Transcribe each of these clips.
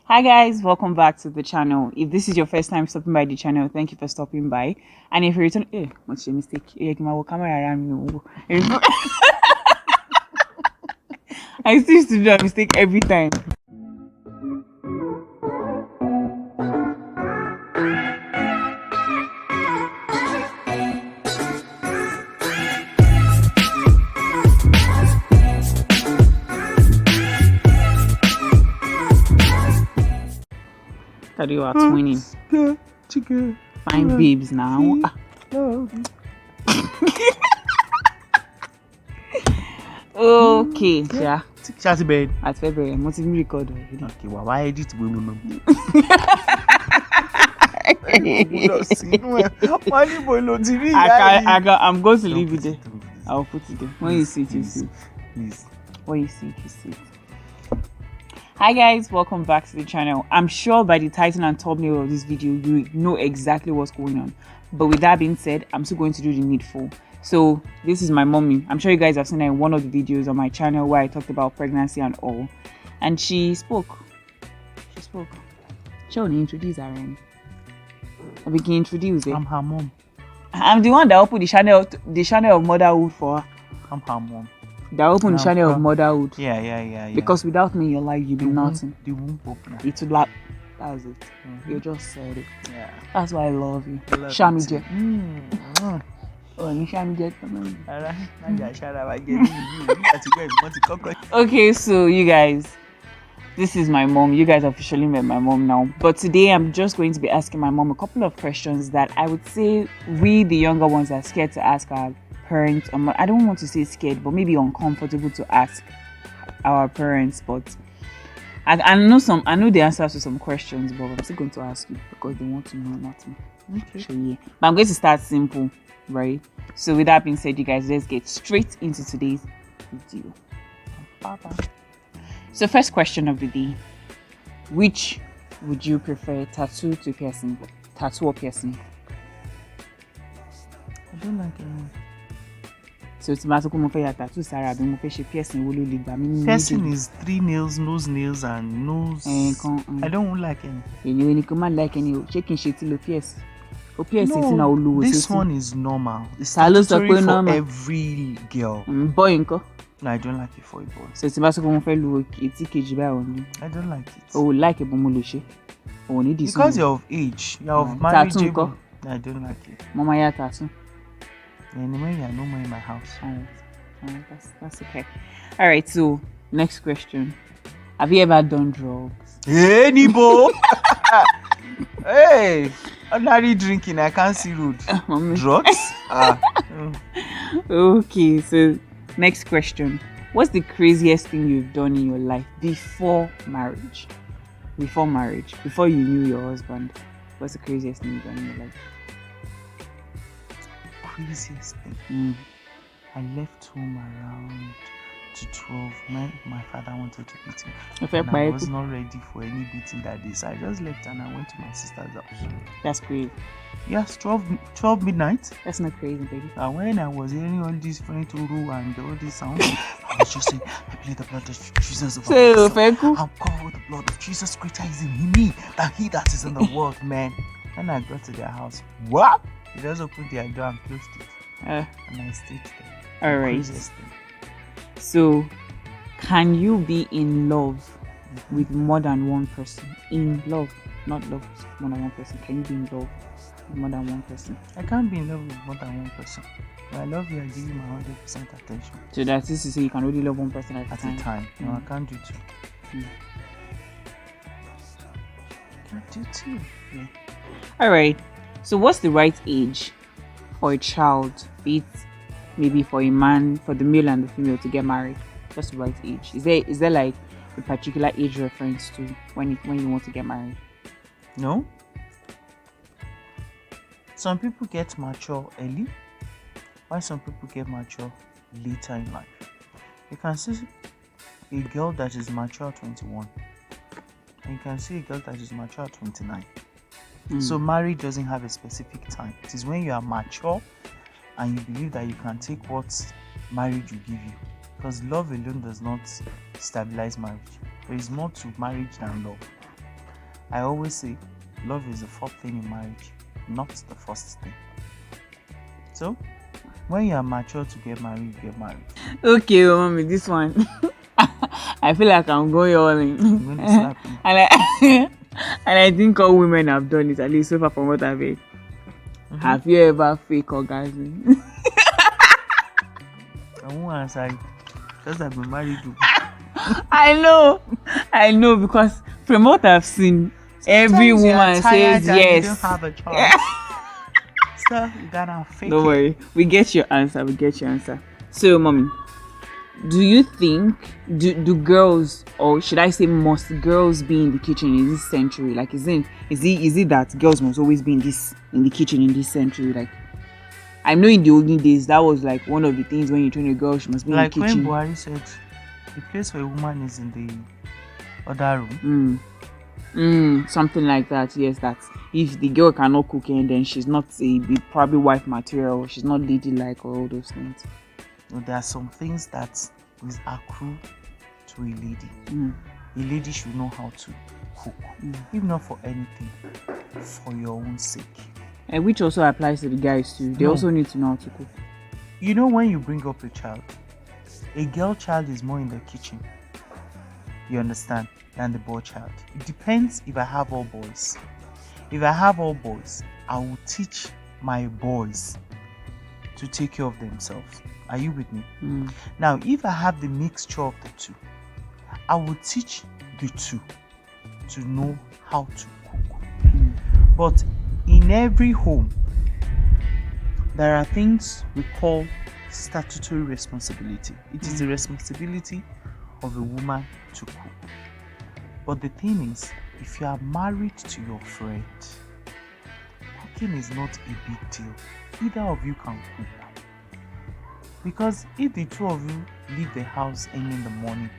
Hi guys, welcome back to the channel. If this is your first time stopping by the channel, thank you for stopping by. And if you return, what's your mistake? Camera around. I still used to do a mistake every time. That you are twinning. Fine babes now. Okay, yeah. Chatty bed. At February, I'm not even record already. Okay, well, why edit we no? I'm going to leave it there. I'll put it there. When you see it, you see it. Please. When you see it, you see it. Hi guys, welcome back to the channel. I'm sure by the title and thumbnail of this video, you know exactly what's going on. But with that being said, I'm still going to do the needful. So this is my mommy. I'm sure you guys have seen her in one of the videos on my channel where I talked about pregnancy and all. And she spoke. She only introduced her and I begin introduce it. I'm her mom. I'm the one that opened the channel of motherhood for her. I'm her mom. That opened the channel of motherhood. Yeah. Because without me in your life, you'd be nothing. The womb opener. It would like that was it. Mhm. You just said it. Yeah. That's why I love you. I love Shami you Jet. too. Oh, you Shami Jet. Okay, so you guys, this is my mom. You guys officially met my mom now. But today I'm just going to be asking my mom a couple of questions that I would say we, the younger ones, are scared to ask our parents. I don't want to say scared, but maybe uncomfortable to ask our parents. But I know the answers to some questions, but I'm still going to ask you because they want to know, not me. Okay. So yeah, but I'm going to start simple, right? So with that being said, you guys, let's get straight into today's video. Papa. So first question of the day: which would you prefer, tattoo to piercing? Tattoo or piercing? I don't like any. So it's matter come for tattoo Sarah be mo fe ṣe piercing wo ló lè gbà mí ní Piercing is 3 nails, nose nails, and nose. I don't like any. Èyí ni kò má like any o. Ṣé kí n ṣe tí lo pierce? O pierce tí na olúwo ṣe tí. This one is normal. It's Ta ló sọ statutory pé for normal? every girl. Boy nko. No, I don't like it for a boy. So tí bá sọ pé mo fẹ́ lu etí kejì báyìí ni. I don't like it. O like it but mo lè ṣe. O ní dis. Because you're of age, you're of Tattoo marriage. nko. I don't like it. Mo máa ya tattoo. Anyway, you're no more in my house. Alright, that's okay. Alright, so next question. Have you ever done drugs? Hey, Nibo! Hey! Ordinary drinking, I can't see road. Drugs? Okay, so next question. What's the craziest thing you've done in your life before marriage? Before marriage, before you knew your husband, what's the craziest thing you've done in your life? Craziest thing. I left home around to 12. My father wanted to beat me. And I was not ready for any beating that day. So I just left and I went to my sister's house. That's crazy. Yes, 12 midnight. That's not crazy, baby. And when I was hearing all these French Uru and all these sounds, I was just saying, I plead the blood of Jesus over myself. I'm covered with the blood of Jesus. Greater is in me than he that is in the world, man. When I got to their house, what? They just opened their door and closed it. And I stayed there. All right. So, can you be in love with more than one person? In love, not love with more than one person. Can you be in love with more than one person? I can't be in love with more than one person. When I love you, I give you my 100% attention. So that is to say you can only love one person at a time. No, I can't do two. Can't do two. Yeah. All right. So, what's the right age for a child, be it maybe for a man, for the male and the female, to get married? What's the right age? Is there like a particular age reference to when you want to get married? No. Some people get mature early, while some people get mature later in life. You can see a girl that is mature at 21, and you can see a girl that is mature at 29. So marriage doesn't have a specific time. It is when you are mature and you believe that you can take what marriage will give you. Because love alone does not stabilize marriage. There is more to marriage than love. I always say love is the fourth thing in marriage, not the first thing. So when you are mature to get married, get married. Okay, mommy, this one. I feel like I'm going all in. I'm going to slap you. And I think all women have done it, at least so far from what I've heard. Have you ever fake orgasm? I won't answer it because I've been married to. I know, because from what I've seen, every woman says yes. You don't have a choice. So you gotta fake Don't worry, we get your answer. So, mommy, do you think do girls, or should I say must girls, be in the kitchen in this century? Like, is it that girls must always be in the kitchen in this century? Like, I know in the olden days that was like one of the things when you train a girl, she must be in the kitchen. Like when Buhari said, the place for a woman is in the other room. Something like that. Yes, that if the girl cannot cook, and then she's not probably wife material, or she's not ladylike, or all those things. There are some things that is accrue to a lady. A lady should know how to cook, if not for anything, for your own sake. And which also applies to the guys too. They also need to know how to cook. You know, when you bring up a child, a girl child is more in the kitchen, you understand, than the boy child. It depends if I have all boys. If I have all boys, I will teach my boys to take care of themselves. Are you with me? Now, if I have the mixture of the two, I will teach the two to know how to cook. But in every home, there are things we call statutory responsibility. It is the responsibility of a woman to cook. But the thing is, if you are married to your friend, cooking is not a big deal. Either of you can cook. Because if the two of you leave the house early in the morning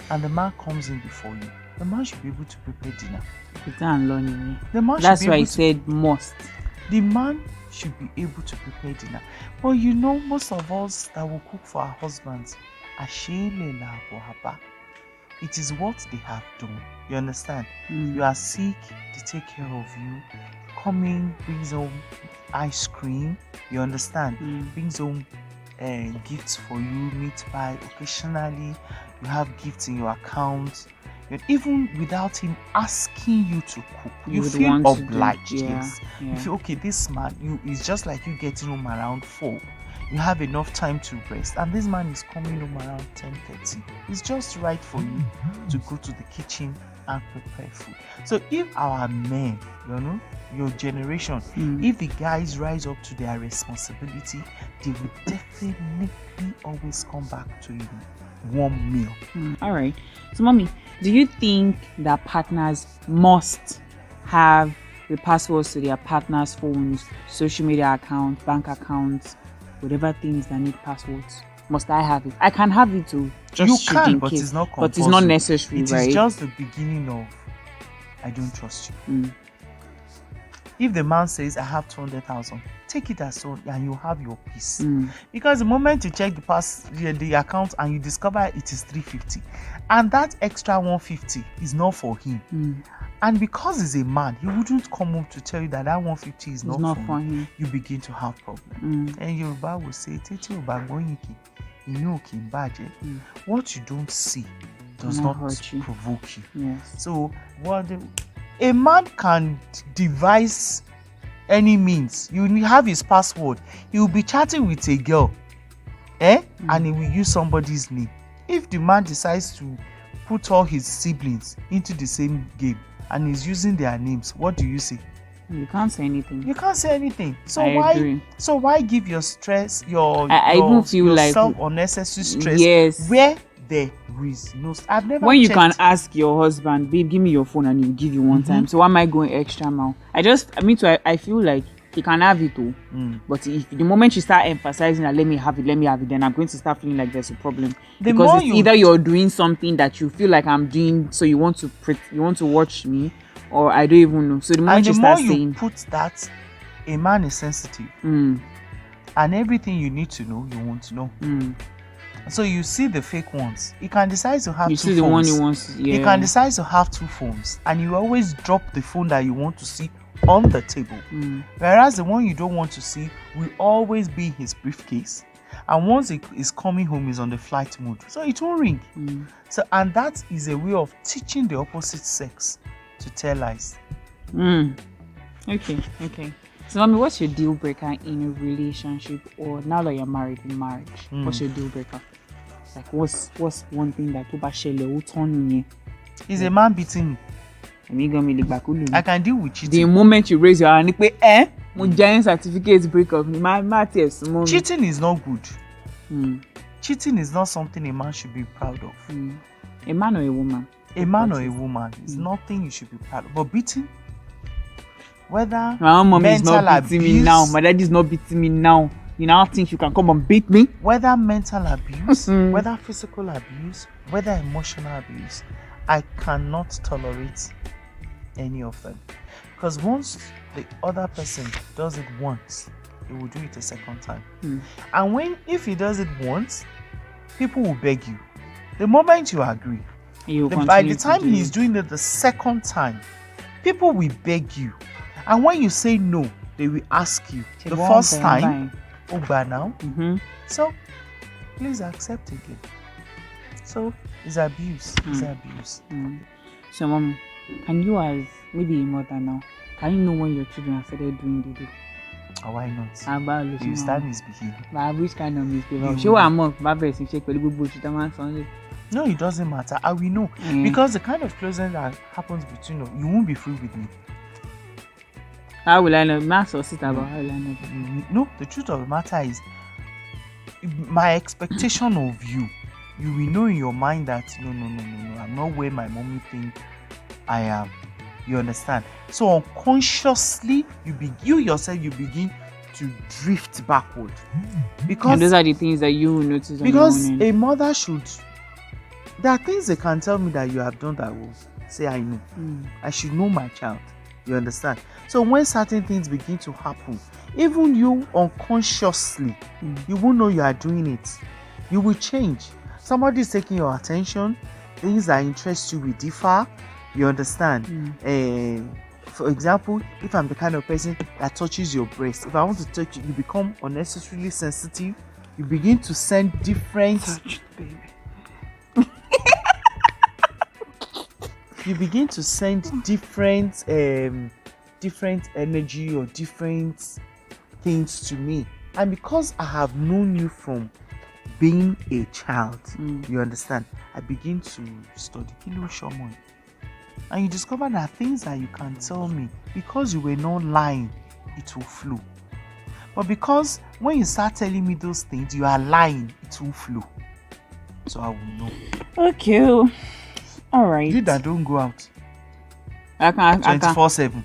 and the man comes in before you, the man should be able to prepare dinner. That's why I said must. The man should be able to prepare dinner. But you know, most of us that will cook for our husbands, it is what they have done. You understand? You are sick, they take care of you. Coming, brings home ice cream. You understand? Brings home gifts for you, meat pie. Occasionally, you have gifts in your account. Even without him asking you to cook, you feel obliged. Yes. You feel, okay, this man, it's just like you getting home around 4. You have enough time to rest, and this man is coming home around 10:30. It's just right for you to go to the kitchen and prepare food. So if our men, your generation, if the guys rise up to their responsibility, they will definitely always come back to you warm meal. All right. So, mommy, do you think that partners must have the passwords to their partners' phones, social media accounts, bank accounts, whatever things that need passwords? Must I have it? I can have it too. You can, but it's not compulsory. But it's not necessary, right? It is just the beginning of I don't trust you. If the man says I have 200,000, take it as so, and you have your peace. Because the moment you check the account and you discover it is 350, and that extra 150 is not for him. And because he's a man, he wouldn't come home to tell you that 150 is not for him. You begin to have problems. And Yoruba will say, what you don't see does not provoke you. Yes. So a man can devise any means. You have his password. He will be chatting with a girl, and he will use somebody's name. If the man decides to put all his siblings into the same game and he's using their names, what do you say? You can't say anything. You can't say anything. So I agree. So why give your stress, I even feel yourself like unnecessary stress? Yes. Where there is no. I've never. When you can ask your husband, babe, give me your phone, and he'll give you one time. So why am I going extra mile? I feel like he can have it too. But if the moment you start emphasizing that let me have it, then I'm going to start feeling like there's a problem. Because it's either you're doing something that you feel like I'm doing, so you want to watch me, or I don't even know. So the moment you start saying, you put that, a man is sensitive, and everything you need to know, you want to know. So you see the fake ones. He can decide to have You two see the one phones. he wants. Yeah. He can decide to have two phones, and you always drop the phone that you want to see on the table. Whereas the one you don't want to see will always be in his briefcase. And once he is coming home, he's on the flight mode, so it won't ring. So, and that is a way of teaching the opposite sex to tell lies. Okay. So, mommy, what's your deal breaker in a relationship, or now that you're married in marriage? What's your deal breaker? Like, what's one thing that Is a man beating me? I can deal with cheating. The moment you raise your hand, mo giant certificate breakup. Cheating is not good. Cheating is not something a man should be proud of. A man or a woman? A man or a woman is nothing you should be proud of. But beating, whether my own mom is not mental beating me now, my dad is not beating me now. You now think you can come and beat me? whether mental abuse, whether physical abuse, whether emotional abuse, I cannot tolerate any of them. Because once the other person does it once, he will do it a second time. And if he does it once, people will beg you. The moment you agree, by the time he's doing it the second time, people will beg you. And when you say no, they will ask you. The first time, Oba now. So please accept again. So it's abuse. It's abuse. So, mom, can you, as maybe a mother now, can you know when your children have started doing the do? Oh, why not? You start misbehaving. Which kind of misbehavior? Show I'm up. No, it doesn't matter. I will know. Because the kind of closeness that happens between you won't be free with me. How will I know? Mass or sit about how will I know? No, the truth of the matter is, my expectation of you will know in your mind that no, I'm not where my mommy think I am. You understand? So unconsciously, you yourself begin to drift backward. Because and those are the things that you will notice. Because a mother should. There are things they can tell me that you have done that will say I know. I should know my child. You understand? So when certain things begin to happen, even you unconsciously, you won't know you are doing it. You will change. Somebody is taking your attention. Things that interest you will differ. You understand? For example, if I'm the kind of person that touches your breast, if I want to touch you, you become unnecessarily sensitive. You begin to send different. Baby. You begin to send different energy or different things to me. And because I have known you from being a child, you understand, I begin to study Kilo Shomon. And you discover that things that you can tell me, because you were not lying, it will flow. But because when you start telling me those things, you are lying, it will flow. So I will know. Okay. All right. You that don't go out. I can 24/7.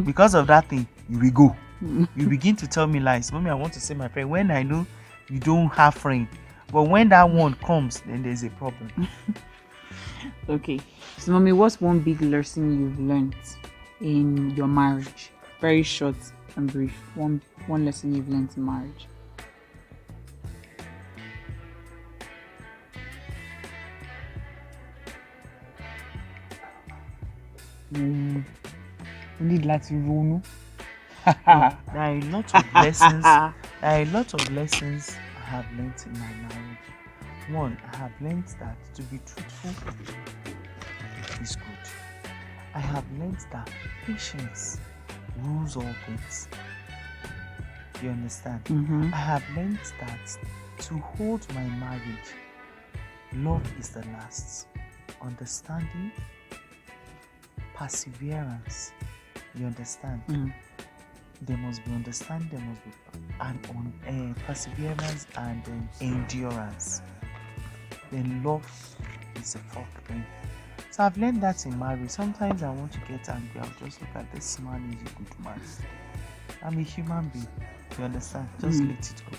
Because of that thing, you will go. You begin to tell me lies. Mommy, I want to see my friend. When I know you don't have friend, but when that one comes, then there's a problem. Okay. So, mommy, what's one big lesson you've learned in your marriage? Very short and brief. One lesson you've learned in marriage. Need láti ronú. There are a lot of lessons. There are a lot of lessons I have learned in my marriage. One, I have learned that to be truthful is good. I have learned that patience rules all things. You understand? I have learned that to hold my marriage, love is the last. Understanding, perseverance. You understand? There must be understanding, there must be perseverance and endurance. Then love is the fourth thing. So I've learned that in marriage. Sometimes I want to get angry. I'll just look at this man, he's a good man. I'm a human being. You understand? Just let it go.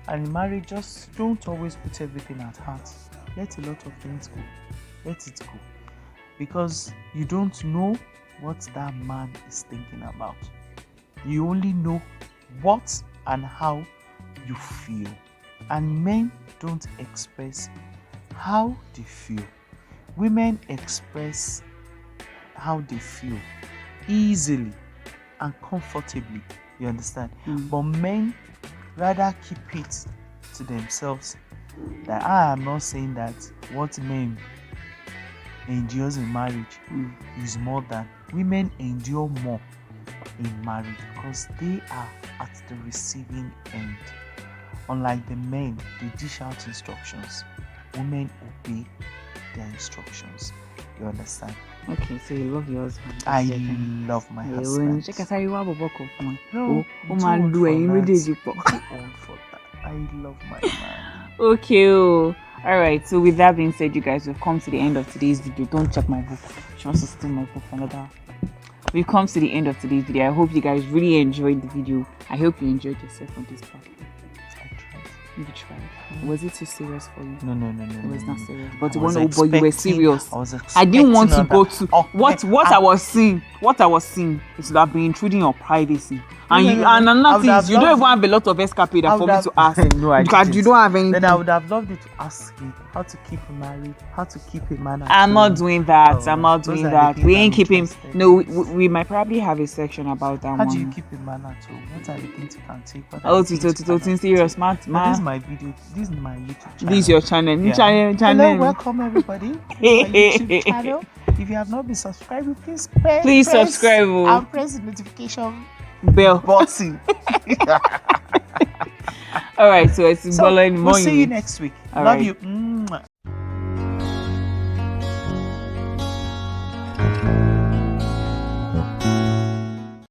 And in marriage, just don't always put everything at heart. Let a lot of things go. Let it go. Because you don't know what that man is thinking about. You only know what and how you feel. And men don't express how they feel. Women express how they feel easily and comfortably. You understand? But men rather keep it to themselves. That I am not saying that what men endures in marriage is more than women endure more in marriage because they are at the receiving end. Unlike the men, they dish out instructions. Women obey their instructions. You understand? Okay, so you love your husband. I love my husband. Check out you have a book of man. No, Oh man, do I too old for that. I love my man. Okay. Oh. Alright, so with that being said, you guys, we've come to the end of today's video. Don't check my book. She wants to steal my book for another. We've come to the end of today's video. I hope you guys really enjoyed the video. I hope you enjoyed yourself on this part. You tried. Was it too serious for you? No. It was not serious. But you were serious. I didn't want to go to what I I was seeing. What I was seeing is to have been intruding your privacy. And another thing is you don't even have a lot of escapade for me to ask. No, I because didn't. you don't have anything. Then I would have loved you to ask me how to keep married, how to keep a man. I'm not doing that. Oh, I'm not those doing are the that. things We I'm ain't keeping. interested No, we might probably have a section about that How one. do you keep a man at home? What are the things you can take? What are Oh, the things you cannot serious, take? man. But this is my video. This is my YouTube channel. This is your channel. Yeah. Channel. Hello, welcome everybody to my YouTube channel. If you have not been subscribed, please press subscribe. And press the notification Bell. button. All right, so it's So we'll see you next week. All Love right. you.